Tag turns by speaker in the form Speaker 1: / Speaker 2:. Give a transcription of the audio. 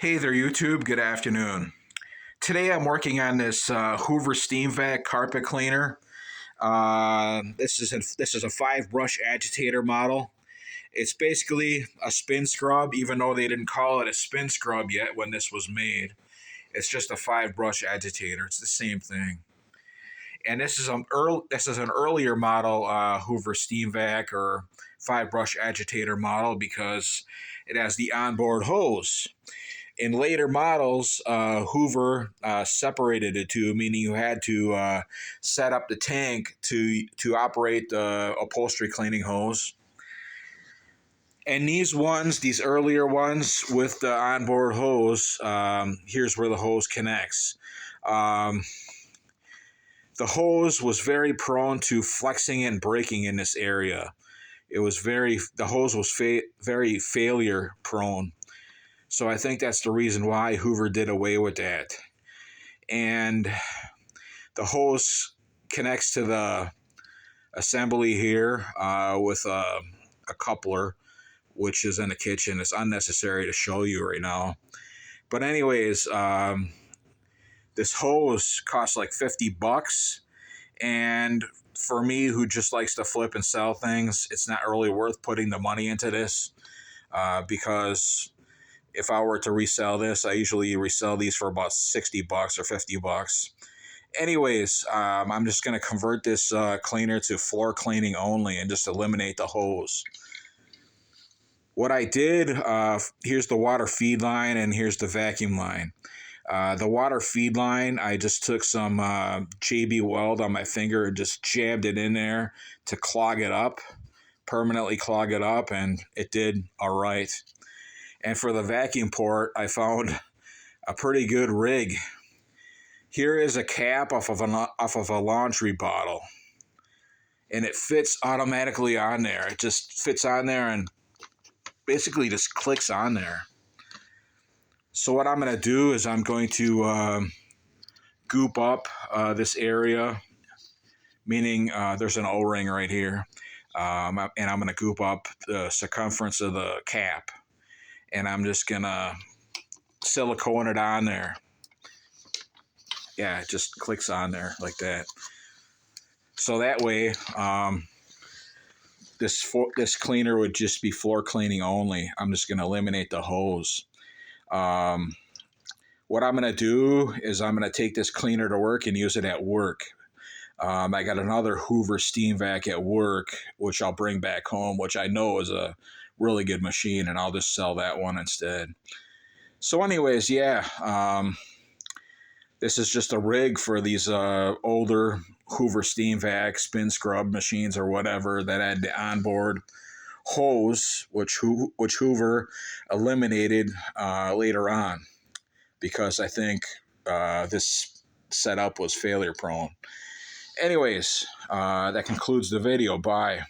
Speaker 1: Hey there, YouTube. Good afternoon. Today I'm working on this Hoover Steamvac carpet cleaner. This is a 5-brush agitator model. It's basically a spin scrub, even though they didn't call it a spin scrub yet when this was made. It's just a 5-brush agitator. It's the same thing. And this is an earlier model Hoover Steamvac or 5-brush agitator model because it has the onboard hose. In later models, Hoover separated the two, meaning you had to set up the tank to operate the upholstery cleaning hose. And these earlier ones with the onboard hose, here's where the hose connects. The hose was very prone to flexing and breaking in this area. The hose was very failure prone. So I think that's the reason why Hoover did away with that. And the hose connects to the assembly here with a coupler, which is in the kitchen. It's unnecessary to show you right now. But anyways, this hose costs like $50. And for me, who just likes to flip and sell things, it's not really worth putting the money into this because if I were to resell this, I usually resell these for about $60 or $50. Anyways, I'm just going to convert this cleaner to floor cleaning only and just eliminate the hose. What I did, here's the water feed line and here's the vacuum line. The water feed line, I just took some JB Weld on my finger and just jabbed it in there to clog it up, permanently clog it up, and it did all right. And for the vacuum port, I found a pretty good rig. Here is a cap off of a laundry bottle. And it fits automatically on there. It just fits on there and basically just clicks on there. So what I'm going to do is I'm going to goop up this area, meaning there's an O-ring right here. And I'm going to goop up the circumference of the cap. And I'm just going to silicone it on there. Yeah, it just clicks on there like that. So that way, this cleaner would just be floor cleaning only. I'm just going to eliminate the hose. What I'm going to do is I'm going to take this cleaner to work and use it at work. I got another Hoover Steamvac at work, which I'll bring back home, which I know is a really good machine, and I'll just sell that one instead. So anyways, yeah, this is just a rig for these older Hoover Steamvac Spinscrub machines or whatever that had the onboard hose, which Hoover eliminated later on because I think this setup was failure prone. Anyways, that concludes the video. Bye.